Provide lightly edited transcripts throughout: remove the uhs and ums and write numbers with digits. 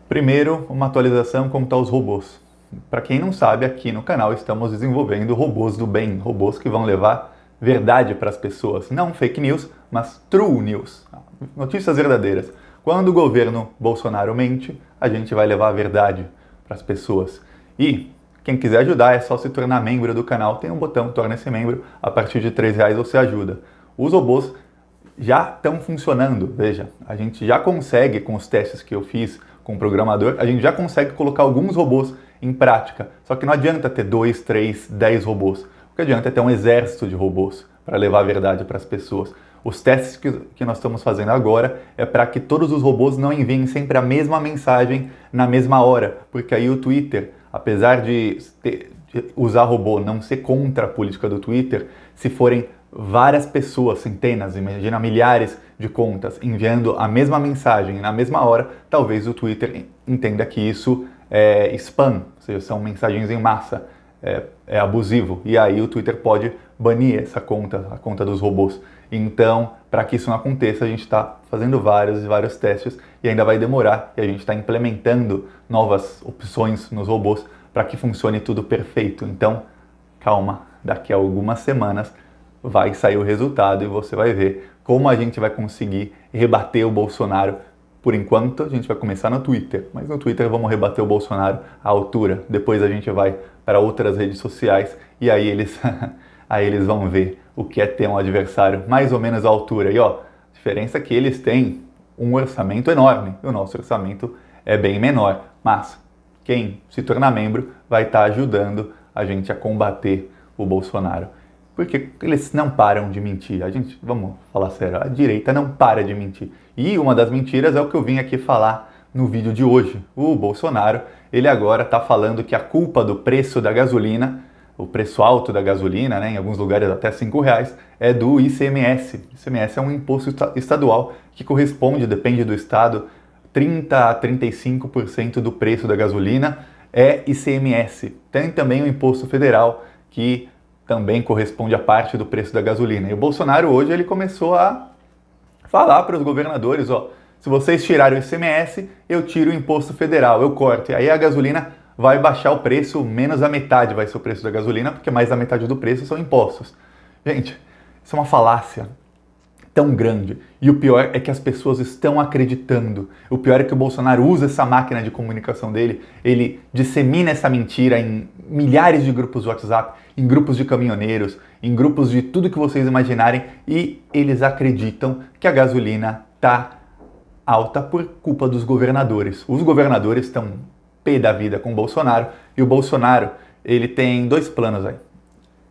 Primeiro, uma atualização como estão os robôs. Para quem não sabe, aqui no canal estamos desenvolvendo robôs do bem, robôs que vão levar verdade para as pessoas. Não fake news, mas true news, notícias verdadeiras. Quando o governo Bolsonaro mente, a gente vai levar a verdade para as pessoas. E quem quiser ajudar é só se tornar membro do canal. Tem um botão, torne-se membro, a partir de R$3 você ajuda. Os robôs já estão funcionando, veja, a gente já consegue, com os testes que eu fiz com o programador, a gente já consegue colocar alguns robôs em prática. Só que não adianta ter 2, 3, 10 robôs. O que adianta é ter um exército de robôs para levar a verdade para as pessoas. Os testes que nós estamos fazendo agora é para que todos os robôs não enviem sempre a mesma mensagem na mesma hora, porque aí o Twitter, apesar de usar robô não ser contra a política do Twitter, se forem várias pessoas, centenas, imagina milhares de contas enviando a mesma mensagem na mesma hora, talvez o Twitter entenda que isso é spam, ou seja, são mensagens em massa, é abusivo, e aí o Twitter pode banir essa conta, a conta dos robôs. Então, para que isso não aconteça, a gente está fazendo vários testes e ainda vai demorar, e a gente está implementando novas opções nos robôs para que funcione tudo perfeito. Então, calma, daqui a algumas semanas vai sair o resultado e você vai ver como a gente vai conseguir rebater o Bolsonaro. Por enquanto, a gente vai começar no Twitter, mas no Twitter vamos rebater o Bolsonaro à altura. Depois a gente vai para outras redes sociais e aí eles, aí eles vão ver o que é ter um adversário mais ou menos à altura. E ó, a diferença é que eles têm um orçamento enorme e o nosso orçamento é bem menor. Mas quem se tornar membro vai estar ajudando a gente a combater o Bolsonaro. Porque eles não param de mentir. Vamos falar sério, a direita não para de mentir. E uma das mentiras é o que eu vim aqui falar no vídeo de hoje. O Bolsonaro, ele agora está falando que a culpa do preço da gasolina, o preço alto da gasolina, né, em alguns lugares até R$5, é do ICMS. ICMS é um imposto estadual que corresponde, depende do estado, 30% a 35% do preço da gasolina é ICMS. Tem também o imposto federal, que também corresponde a parte do preço da gasolina. E o Bolsonaro hoje ele começou a falar para os governadores, ó, se vocês tirarem o ICMS, eu tiro o imposto federal, eu corto. E aí a gasolina vai baixar o preço, menos a metade vai ser o preço da gasolina, porque mais da metade do preço são impostos. Gente, isso é uma falácia tão grande. E o pior é que as pessoas estão acreditando. O pior é que o Bolsonaro usa essa máquina de comunicação dele, ele dissemina essa mentira em milhares de grupos de WhatsApp, em grupos de caminhoneiros, em grupos de tudo que vocês imaginarem, e eles acreditam que a gasolina está alta por culpa dos governadores. Os governadores estão pé da vida com o Bolsonaro, e o Bolsonaro ele tem dois planos aí.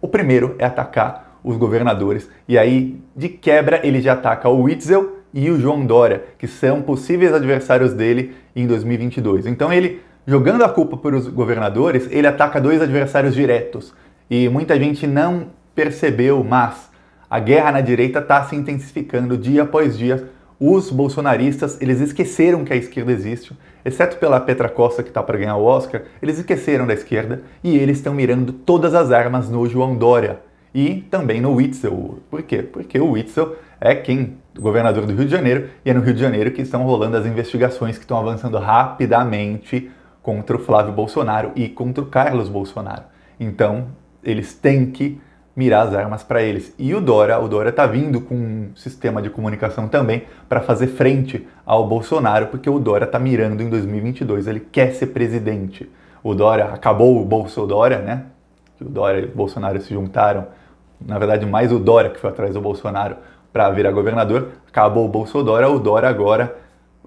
O primeiro é atacar os governadores, e aí, de quebra, ele já ataca o Witzel e o João Dória, que são possíveis adversários dele em 2022. Então ele, jogando a culpa para os governadores, ele ataca dois adversários diretos. E muita gente não percebeu, mas a guerra na direita está se intensificando dia após dia. Os bolsonaristas, eles esqueceram que a esquerda existe, exceto pela Petra Costa, que está para ganhar o Oscar, eles esqueceram da esquerda e eles estão mirando todas as armas no João Dória. E também no Witzel. Por quê? Porque o Witzel é o governador do Rio de Janeiro, e é no Rio de Janeiro que estão rolando as investigações que estão avançando rapidamente contra o Flávio Bolsonaro e contra o Carlos Bolsonaro. Então, eles têm que mirar as armas para eles. E o Dória está vindo com um sistema de comunicação também para fazer frente ao Bolsonaro, porque o Dória está mirando em 2022, ele quer ser presidente. O Dória, acabou o Bolsodória, né? Que o Dória e o Bolsonaro se juntaram. Na verdade, mais o Dória que foi atrás do Bolsonaro para virar governador. Acabou o Bolsodória, o Dória agora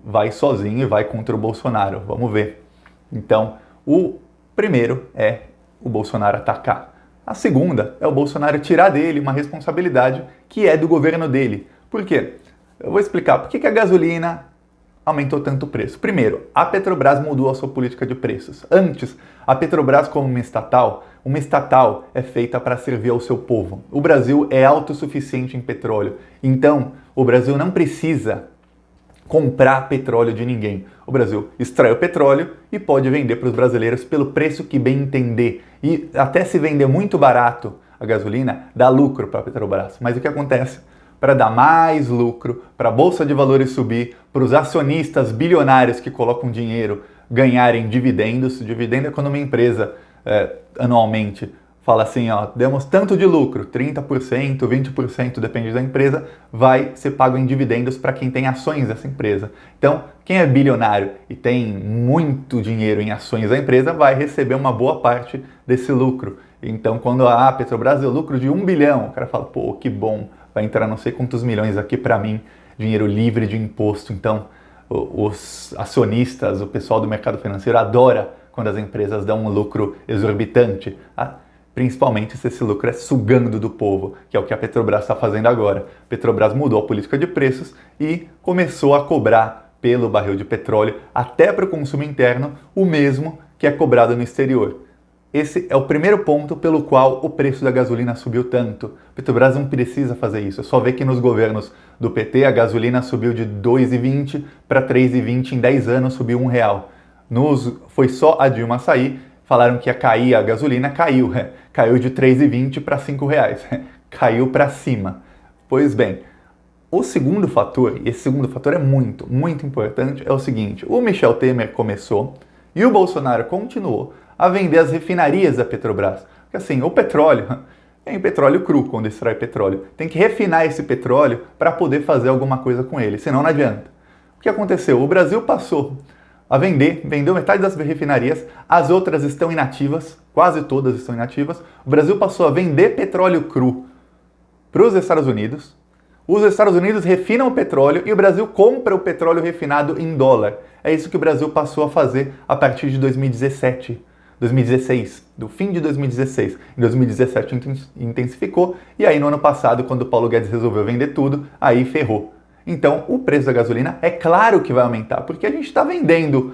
vai sozinho e vai contra o Bolsonaro. Vamos ver. Então, o primeiro é o Bolsonaro atacar. A segunda é o Bolsonaro tirar dele uma responsabilidade que é do governo dele. Por quê? Eu vou explicar por que a gasolina aumentou tanto o preço. Primeiro, a Petrobras mudou a sua política de preços. Antes, a Petrobras, como uma estatal é feita para servir ao seu povo. O Brasil é autossuficiente em petróleo. Então, o Brasil não precisa comprar petróleo de ninguém. O Brasil extrai o petróleo e pode vender para os brasileiros pelo preço que bem entender. E até se vender muito barato a gasolina, dá lucro para a Petrobras. Mas o que acontece? Para dar mais lucro, para a Bolsa de Valores subir, para os acionistas bilionários que colocam dinheiro ganharem dividendos. Dividendo é quando uma empresa anualmente fala assim, ó, demos tanto de lucro, 30%, 20%, depende da empresa, vai ser pago em dividendos para quem tem ações dessa empresa. Então, quem é bilionário e tem muito dinheiro em ações da empresa vai receber uma boa parte desse lucro. Então, quando a Petrobras deu lucro de 1 bilhão, o cara fala, pô, que bom, vai entrar não sei quantos milhões aqui para mim, dinheiro livre de imposto. Então, os acionistas, o pessoal do mercado financeiro adora quando as empresas dão um lucro exorbitante. Principalmente se esse lucro é sugando do povo, que é o que a Petrobras está fazendo agora. A Petrobras mudou a política de preços e começou a cobrar pelo barril de petróleo, até para o consumo interno, o mesmo que é cobrado no exterior. Esse é o primeiro ponto pelo qual o preço da gasolina subiu tanto. A Petrobras não precisa fazer isso. É só ver que nos governos do PT a gasolina subiu de 2,20 para 3,20 em 10 anos, subiu R$1. Foi só a Dilma sair, falaram que ia cair a gasolina, caiu. Caiu de 3,20 para R$5. Caiu para cima. Pois bem, o segundo fator, e esse segundo fator é muito, muito importante, é o seguinte. O Michel Temer começou e o Bolsonaro continuou a vender as refinarias da Petrobras. Porque assim, o petróleo, tem petróleo cru quando extrai petróleo. Tem que refinar esse petróleo para poder fazer alguma coisa com ele, senão não adianta. O que aconteceu? O Brasil passou a vendeu metade das refinarias, as outras estão inativas, quase todas estão inativas. O Brasil passou a vender petróleo cru para os Estados Unidos. Os Estados Unidos refinam o petróleo e o Brasil compra o petróleo refinado em dólar. É isso que o Brasil passou a fazer a partir de 2016, do fim de 2016. Em 2017 intensificou e aí no ano passado, quando o Paulo Guedes resolveu vender tudo, aí ferrou. Então, o preço da gasolina é claro que vai aumentar, porque a gente está vendendo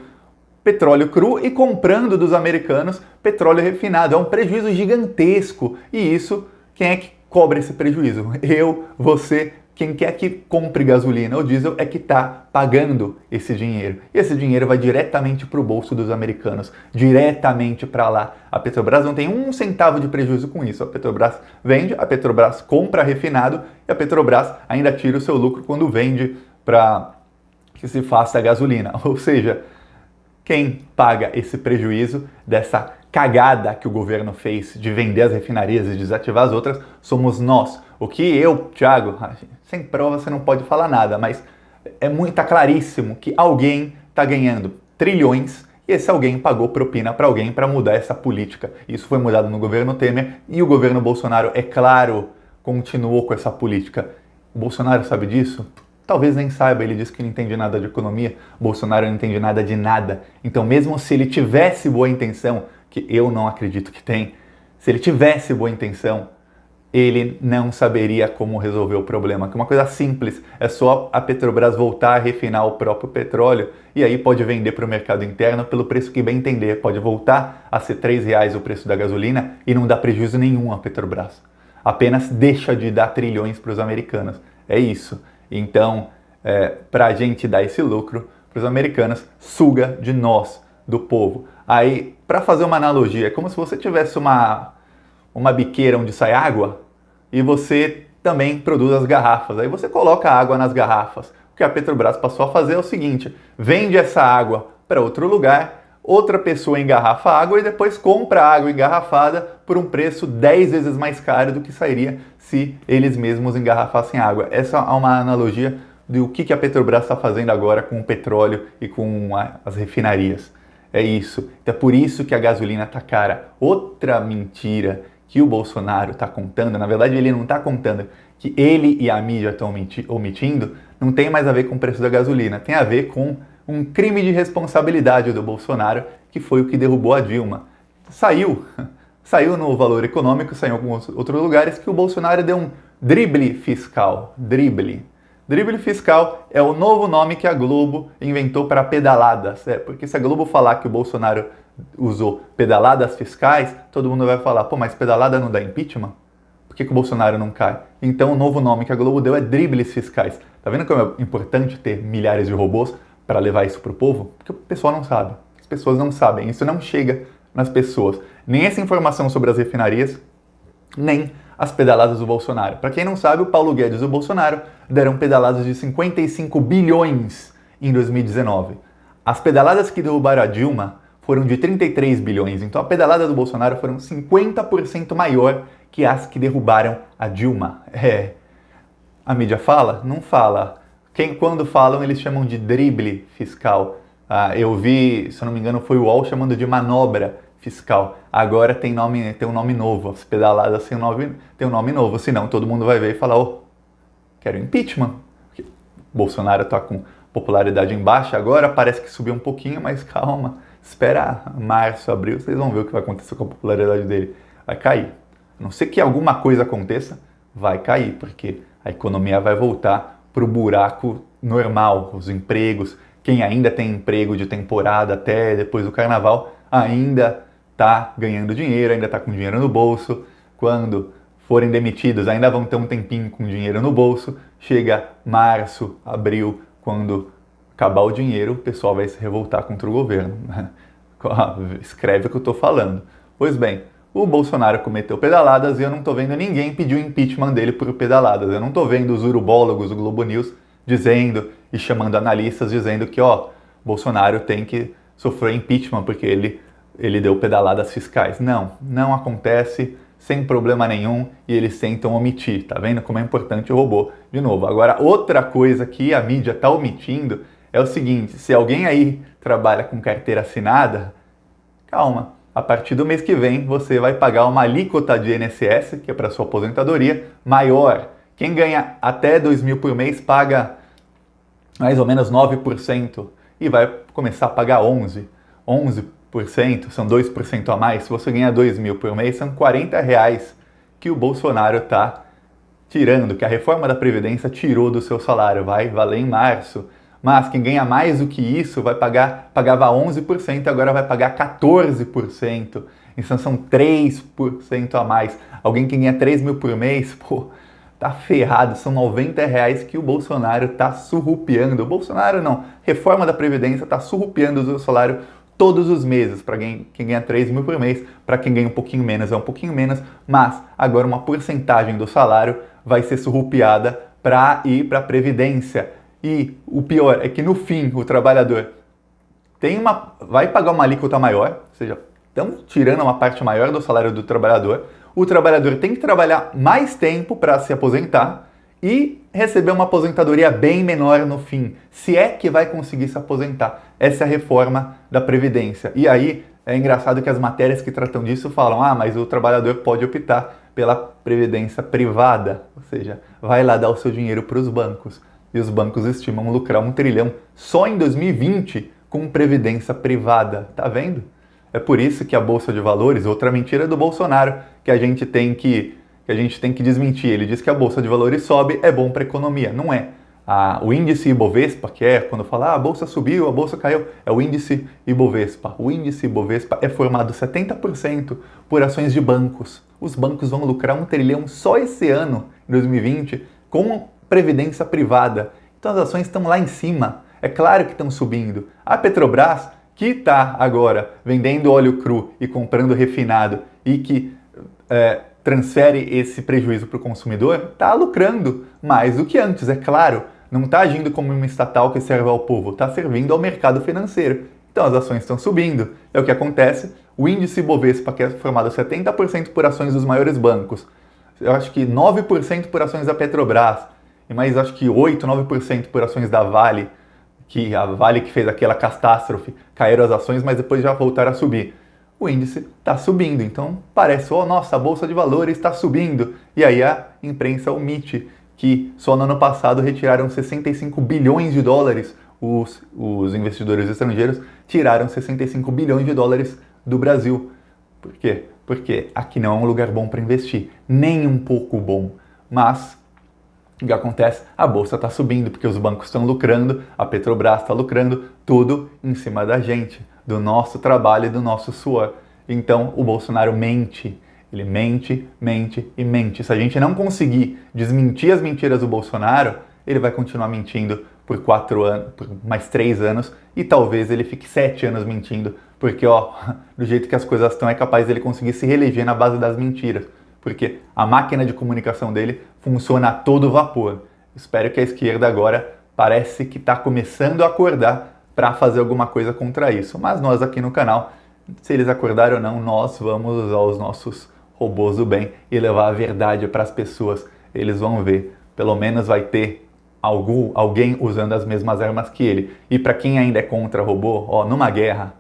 petróleo cru e comprando dos americanos petróleo refinado. É um prejuízo gigantesco. E isso, quem é que cobra esse prejuízo? Eu, você, quem quer que compre gasolina ou diesel é que está pagando esse dinheiro. E esse dinheiro vai diretamente para o bolso dos americanos, diretamente para lá. A Petrobras não tem um centavo de prejuízo com isso. A Petrobras vende, a Petrobras compra refinado e a Petrobras ainda tira o seu lucro quando vende para que se faça a gasolina. Ou seja, quem paga esse prejuízo dessa cagada que o governo fez de vender as refinarias e desativar as outras somos nós. O que eu, Thiago, sem prova você não pode falar nada, mas tá claríssimo que alguém está ganhando trilhões e esse alguém pagou propina para alguém para mudar essa política. Isso foi mudado no governo Temer e o governo Bolsonaro, é claro, continuou com essa política. O Bolsonaro sabe disso? Talvez nem saiba, ele diz que não entende nada de economia, Bolsonaro não entende nada de nada. Então mesmo se ele tivesse boa intenção, que eu não acredito que tem, se ele tivesse boa intenção, ele não saberia como resolver o problema. Que uma coisa simples, é só a Petrobras voltar a refinar o próprio petróleo e aí pode vender para o mercado interno pelo preço que bem entender. Pode voltar a ser R$3 o preço da gasolina e não dá prejuízo nenhum à Petrobras. Apenas deixa de dar trilhões para os americanos. É isso. Então, para a gente dar esse lucro para os americanos, suga de nós, do povo. Aí, para fazer uma analogia, é como se você tivesse uma biqueira onde sai água e você também produz as garrafas. Aí você coloca água nas garrafas. O que a Petrobras passou a fazer é o seguinte, vende essa água para outro lugar, outra pessoa engarrafa a água e depois compra a água engarrafada por um preço 10 vezes mais caro do que sairia se eles mesmos engarrafassem água. Essa é uma analogia do que a Petrobras está fazendo agora com o petróleo e com as refinarias. É isso. Então é por isso que a gasolina está cara. Outra mentira que o Bolsonaro está contando, na verdade ele não está contando, que ele e a mídia estão omitindo, não tem mais a ver com o preço da gasolina, tem a ver com um crime de responsabilidade do Bolsonaro, que foi o que derrubou a Dilma. Saiu no Valor Econômico, saiu em alguns outros lugares, que o Bolsonaro deu um drible fiscal. Drible fiscal é o novo nome que a Globo inventou para pedaladas. Porque se a Globo falar que o Bolsonaro usou pedaladas fiscais, todo mundo vai falar, pô, mas pedalada não dá impeachment? Por que o Bolsonaro não cai? Então o novo nome que a Globo deu é dribles fiscais. Tá vendo como é importante ter milhares de robôs para levar isso para o povo? Porque o pessoal não sabe. As pessoas não sabem. Isso não chega nas pessoas. Nem essa informação sobre as refinarias, nem as pedaladas do Bolsonaro. Para quem não sabe, o Paulo Guedes e o Bolsonaro deram pedaladas de 55 bilhões em 2019. As pedaladas que derrubaram a Dilma foram de 33 bilhões, então a pedalada do Bolsonaro foram 50% maior que as que derrubaram a Dilma. A mídia fala? Não fala. Quando falam, eles chamam de drible fiscal. Eu vi, se eu não me engano, foi o UOL chamando de manobra fiscal. Agora tem um nome novo. As pedaladas têm um nome novo, senão todo mundo vai ver e falar, quero impeachment. Bolsonaro está com popularidade em baixa agora, parece que subiu um pouquinho, mas calma, espera março, abril, vocês vão ver o que vai acontecer com a popularidade dele. Vai cair. A não ser que alguma coisa aconteça, vai cair, porque a economia vai voltar para o buraco normal, os empregos, quem ainda tem emprego de temporada até depois do carnaval, ainda está ganhando dinheiro, ainda está com dinheiro no bolso. Quando forem demitidos, ainda vão ter um tempinho com dinheiro no bolso. Chega março, abril, quando acabar o dinheiro, o pessoal vai se revoltar contra o governo. Escreve o que eu estou falando. Pois bem, o Bolsonaro cometeu pedaladas e eu não estou vendo ninguém pedir o impeachment dele por pedaladas. Eu não estou vendo os urubólogos do Globo News dizendo e chamando analistas dizendo que Bolsonaro tem que sofrer impeachment porque ele deu pedaladas fiscais. Não acontece, sem problema nenhum, e eles tentam omitir. Tá vendo como é importante o robô? De novo, agora outra coisa que a mídia está omitindo é o seguinte: se alguém aí trabalha com carteira assinada, calma, a partir do mês que vem você vai pagar uma alíquota de INSS, que é para sua aposentadoria, maior. Quem ganha até 2.000 por mês paga mais ou menos 9% e vai começar a pagar 11%, são 2% a mais. Se você ganha 2.000 por mês, são R$40 que o Bolsonaro está tirando, que a reforma da Previdência tirou do seu salário, vai valer em março. Mas quem ganha mais do que isso pagava 11%, agora vai pagar 14%. Então são 3% a mais. Alguém que ganha 3.000 por mês, tá ferrado. São R$90 que o Bolsonaro tá surrupiando. O Bolsonaro não, reforma da Previdência tá surrupiando o seu salário todos os meses. Para quem ganha 3.000 por mês, para quem ganha um pouquinho menos é um pouquinho menos, mas agora uma porcentagem do salário vai ser surrupiada para ir para a Previdência. E o pior é que no fim o trabalhador vai pagar uma alíquota maior, ou seja, estão tirando uma parte maior do salário do trabalhador. O trabalhador tem que trabalhar mais tempo para se aposentar e receber uma aposentadoria bem menor no fim, se é que vai conseguir se aposentar. Essa é a reforma da Previdência. E aí é engraçado que as matérias que tratam disso falam, mas o trabalhador pode optar pela previdência privada, ou seja, vai lá dar o seu dinheiro para os bancos. E os bancos estimam lucrar R$1 trilhão só em 2020 com previdência privada. Tá vendo? É por isso que a Bolsa de Valores, outra mentira do Bolsonaro, que a gente tem que desmentir. Ele diz que a Bolsa de Valores sobe, é bom para a economia. Não é. O índice Ibovespa, que é quando fala a Bolsa subiu, a Bolsa caiu, é o índice Ibovespa. O índice Ibovespa é formado 70% por ações de bancos. Os bancos vão lucrar R$1 trilhão só esse ano, em 2020, com previdência privada. Então as ações estão lá em cima. É claro que estão subindo. A Petrobras, que está agora vendendo óleo cru e comprando refinado e que transfere esse prejuízo para o consumidor, está lucrando mais do que antes, é claro. Não está agindo como uma estatal que serve ao povo, está servindo ao mercado financeiro. Então as ações estão subindo. É o que acontece. O índice Bovespa, que é formado 70% por ações dos maiores bancos, eu acho que 9% por ações da Petrobras, e mais acho que 8, 9% por ações da Vale, que a Vale que fez aquela catástrofe, caíram as ações, mas depois já voltaram a subir. O índice está subindo, então parece, nossa, a Bolsa de Valores está subindo. E aí a imprensa omite que só no ano passado retiraram 65 bilhões de dólares, os investidores estrangeiros tiraram 65 bilhões de dólares do Brasil. Por quê? Porque aqui não é um lugar bom para investir, nem um pouco bom. Mas o que acontece? A Bolsa está subindo porque os bancos estão lucrando, a Petrobras está lucrando, tudo em cima da gente, do nosso trabalho e do nosso suor. Então o Bolsonaro mente, ele mente, mente e mente. Se a gente não conseguir desmentir as mentiras do Bolsonaro, ele vai continuar mentindo por 4 anos, por mais 3 anos, e talvez ele fique 7 anos mentindo, porque do jeito que as coisas estão, é capaz dele conseguir se reeleger na base das mentiras. Porque a máquina de comunicação dele funciona a todo vapor. Espero que a esquerda agora parece que está começando a acordar para fazer alguma coisa contra isso. Mas nós aqui no canal, se eles acordarem ou não, nós vamos usar os nossos robôs do bem e levar a verdade para as pessoas. Eles vão ver, pelo menos vai ter alguém usando as mesmas armas que ele. E para quem ainda é contra robô, ó, numa guerra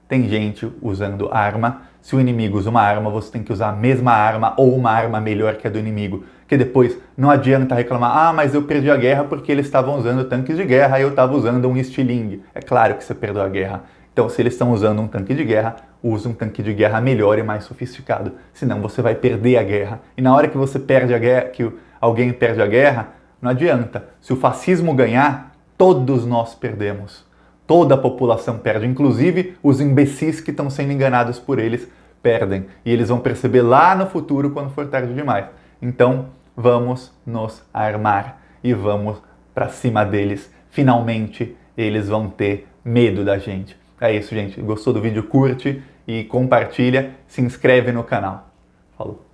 tem gente usando arma. Se o inimigo usa uma arma, você tem que usar a mesma arma ou uma arma melhor que a do inimigo. Que depois não adianta reclamar, ah, mas eu perdi a guerra porque eles estavam usando tanques de guerra e eu estava usando um estilingue. É claro que você perdeu a guerra. Então, se eles estão usando um tanque de guerra, use um tanque de guerra melhor e mais sofisticado. Senão você vai perder a guerra. E na hora que você perde a guerra, que alguém perde a guerra, não adianta. Se o fascismo ganhar, todos nós perdemos. Toda a população perde, inclusive os imbecis que estão sendo enganados por eles perdem. E eles vão perceber lá no futuro quando for tarde demais. Então, vamos nos armar e vamos para cima deles. Finalmente, eles vão ter medo da gente. É isso, gente. Gostou do vídeo? Curte e compartilha. Se inscreve no canal. Falou!